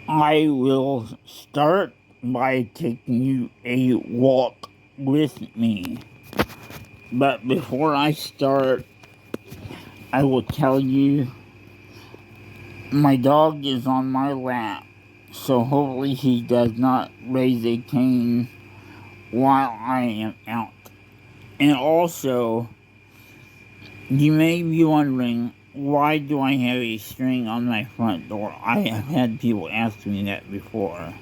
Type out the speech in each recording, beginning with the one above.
I will start by taking you a walk with me. But before I start, I will tell you my dog is on my lap, so hopefully he does not raise a cane while I am out. And also, you may be wondering, why do I have a string on my front door? I have had people ask me that before.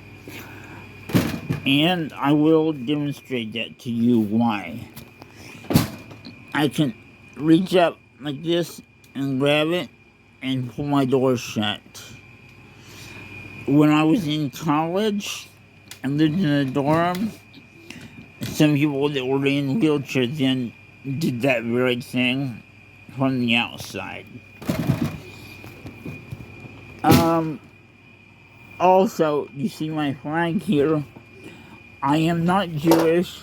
And I will demonstrate that to you why. I can reach up like this and grab it and pull my door shut. When I was in college and lived in a dorm, some people that were in wheelchairs then did that very thing from the outside. Also, you see my flag here. I am not Jewish,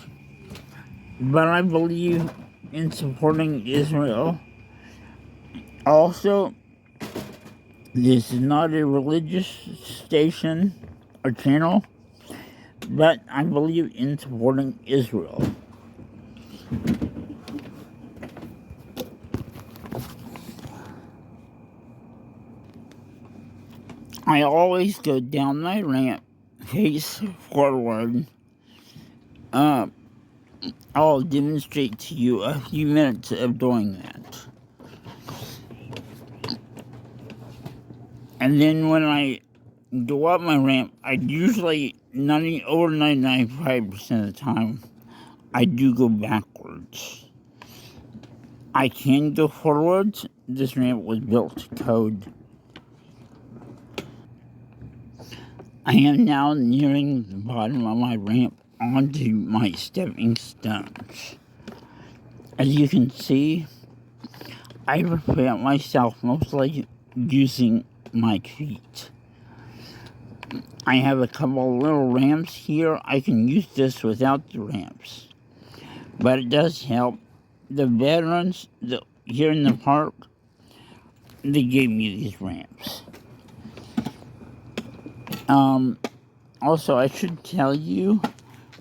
but I believe in supporting Israel. Also, this is not a religious station or channel, but I believe in supporting Israel. I always go down my ramp face forward. I'll demonstrate to you a few minutes of doing that. And then when I go up my ramp, I usually, over 95% of the time, I do go backwards. I can go forwards. This ramp was built to code. I am now nearing the bottom of my ramp onto my stepping stones. As you can see, I prepare myself mostly using my feet. I have a couple little ramps here. I can use this without the ramps, but it does help. The veterans here in the park, they gave me these ramps. Also, I should tell you,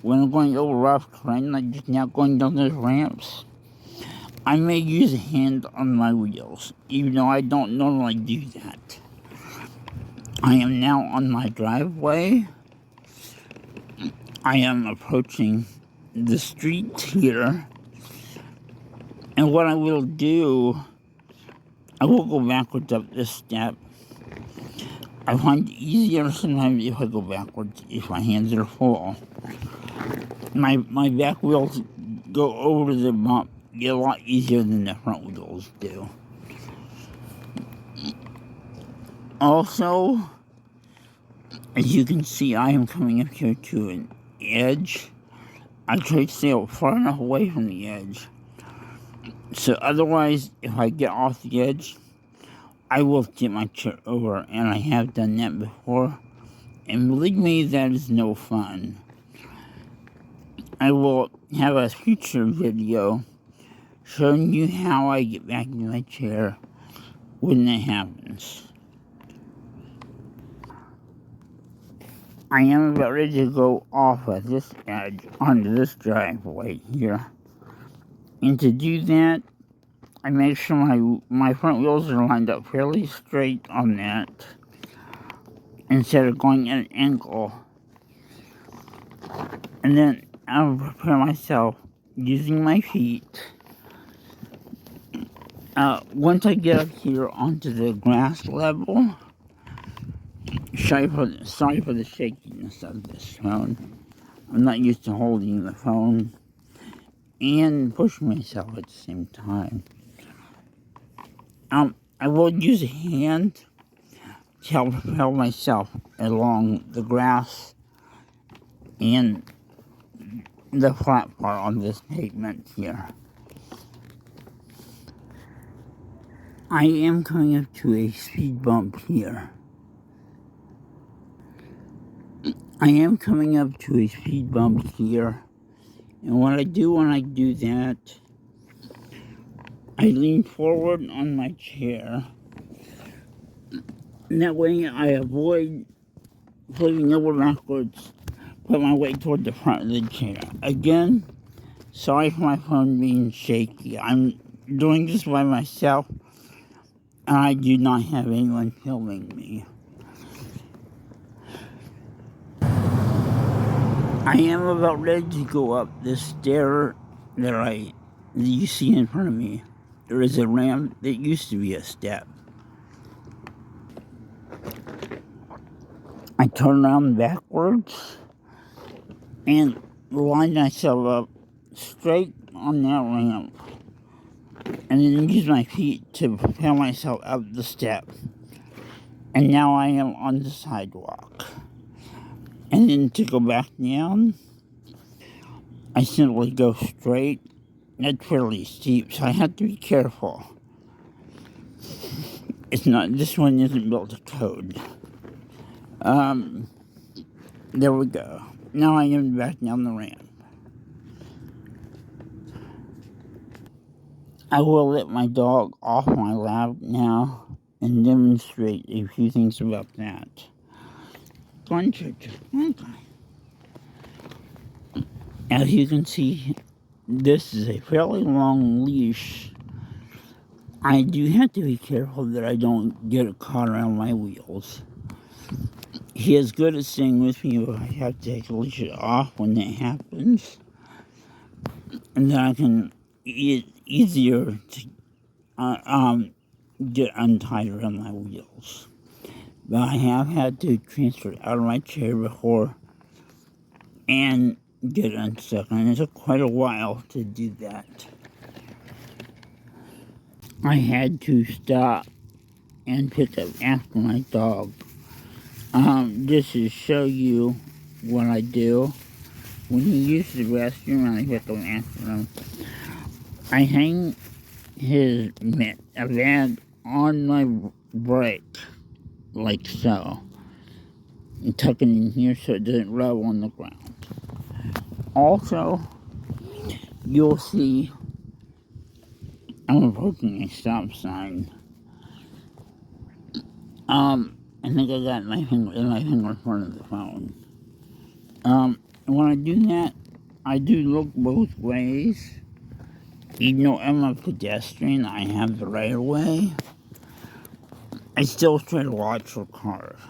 when I'm going over rough terrain, like just now going down those ramps, I may use a hand on my wheels, even though I don't normally do that. I am now on my driveway. I am approaching the street here. And what I will do, I will go backwards up this step. I find it easier sometimes if I go backwards, if my hands are full. My back wheels go over the bump, get a lot easier than the front wheels do. Also, as you can see, I am coming up here to an edge. I try to stay far enough away from the edge. So otherwise, if I get off the edge, I will tip my chair over, and I have done that before. And believe me, that is no fun. I will have a future video showing you how I get back in my chair when that happens. I am about ready to go off of this edge onto this driveway here. And to do that, I make sure my front wheels are lined up fairly straight on that instead of going at an angle. And then I'll prepare myself using my feet. Once I get up here onto the grass level, sorry for the shakiness of this phone. I'm not used to holding the phone and pushing myself at the same time. I will use a hand to help propel myself along the grass and the flat part on this pavement here. I am coming up to a speed bump here. And what I do when I do that, I lean forward on my chair. And that way I avoid flipping over backwards, put my weight toward the front of the chair. Again, sorry for my phone being shaky. I'm doing this by myself, and I do not have anyone filming me. I am about ready to go up this stair that you see in front of me. There is a ramp that used to be a step. I turn around backwards and line myself up straight on that ramp, and then use my feet to propel myself up the step. And now I am on the sidewalk. And then to go back down, I simply go straight. It's fairly steep, so I have to be careful. This one isn't built to code. There we go. Now I am back down the ramp. I will let my dog off my lap now and demonstrate a few things about that. Go on, Church. Okay. As you can see, this is a fairly long leash. I do have to be careful that I don't get it caught around my wheels. He is good at staying with me, but I have to take the leash off when that happens. And then I can easier to get untied around my wheels. But I have had to transfer it out of my chair before and get unstuck, and it took quite a while to do that. I had to stop and pick up after my dog. Just to show you what I do. When he uses the restroom and I pick up after him, I hang a bag on my brake, like so, and tuck it in here so it doesn't rub on the ground. Also, you'll see I'm approaching a stop sign. I think I got my finger in front of the phone. When I do that, I do look both ways. Even though I'm a pedestrian, I have the right of way. I still try to watch for cars.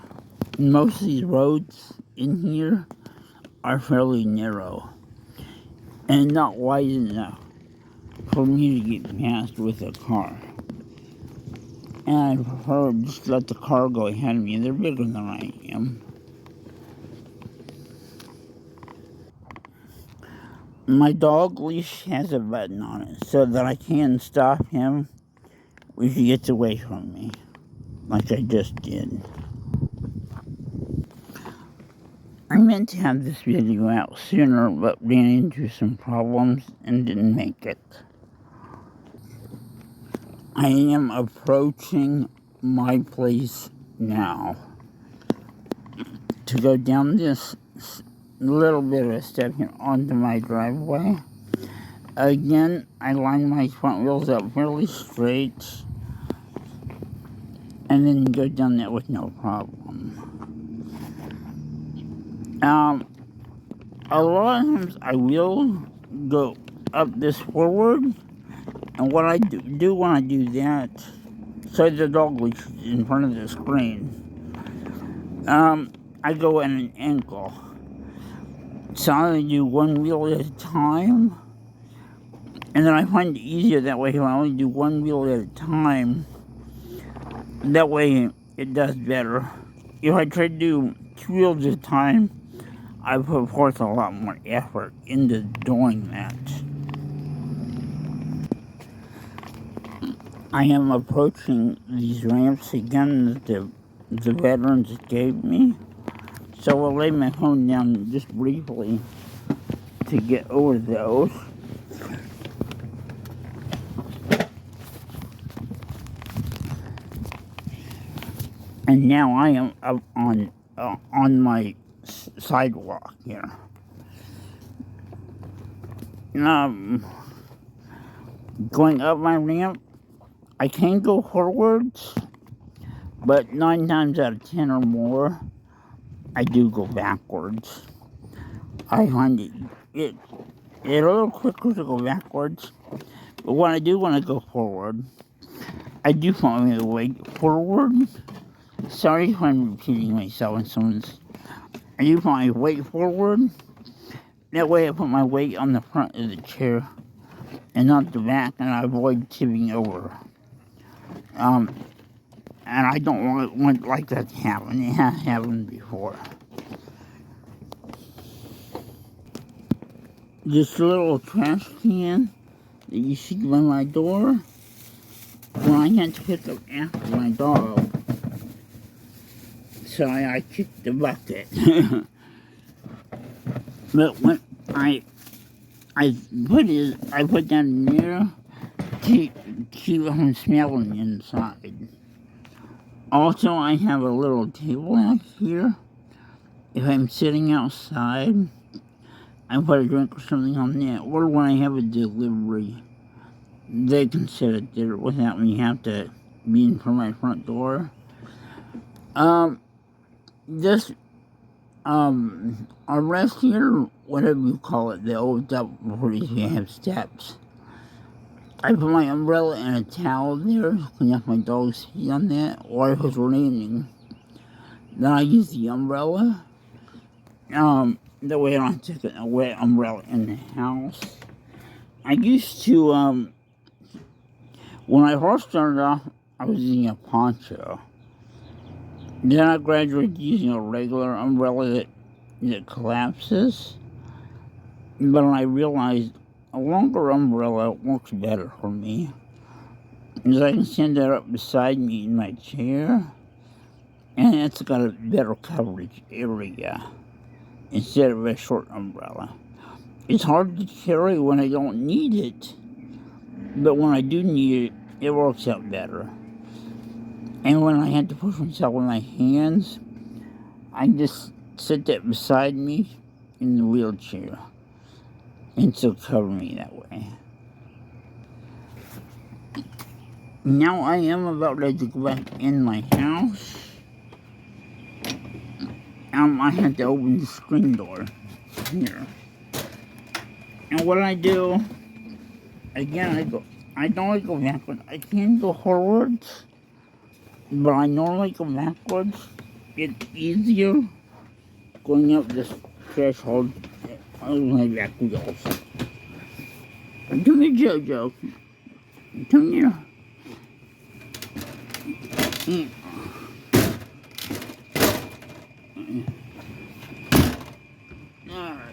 Most of these roads in here are fairly narrow and not wide enough for me to get past with a car. And I prefer just let the car go ahead of me. They're bigger than I am. My dog leash has a button on it so that I can stop him if he gets away from me, like I just did. I meant to have this video out sooner, but ran into some problems and didn't make it. I am approaching my place now. To go down this little bit of a step here onto my driveway. Again, I line my front wheels up fairly straight and then go down that with no problem. A lot of times I will go up this forward, and what I do when I do that, so the dog leash is in front of the screen, I go at an angle. So I do one wheel at a time, and then I find it easier that way if I only do one wheel at a time. That way it does better. If I try to do two wheels at a time, I put forth a lot more effort into doing that. I am approaching these ramps again that the veterans gave me. So I'll lay my phone down just briefly to get over those. And now I am up on my sidewalk here. Going up my ramp, I can go forwards, but 9 times out of 10 or more, I do go backwards. I find it a little quicker to go backwards. But when I do want to go forward, I do find my weight forward. Sorry if I'm repeating myself in some of this. I do find my weight forward. That way I put my weight on the front of the chair and not the back, and I avoid tipping over. And I don't want like that to happen. It has happened before. This little trash can that you see by my door, when I had to pick up after my dog, so I kicked the bucket. But when I put that in there to keep it from smelling inside. Also, I have a little table out here. If I'm sitting outside, I put a drink or something on that. Or when I have a delivery, they can sit it there without me have to be in front of my front door. This our rest here, whatever you call it, the old up before you have steps. I put my umbrella and a towel there, clean up my dog's feet on that, or if it's raining. Then I use the umbrella. That way I don't have to take a wet umbrella in the house. I used to, when I first started off, I was using a poncho. Then I graduated using a regular umbrella that collapses. But I realized a longer umbrella works better for me, because I can stand that up beside me in my chair, and it's got a better coverage area instead of a short umbrella. It's hard to carry when I don't need it, but when I do need it, it works out better. And when I had to push myself with my hands, I just sit that beside me in the wheelchair, and still cover me that way. Now I am about ready to go back in my house. I had to open the screen door here. And what I do, again, I normally go backwards. I can go forwards, but I normally go backwards. It's easier going up this threshold on my back wheels. Come here, Jojo. Come here. Alright.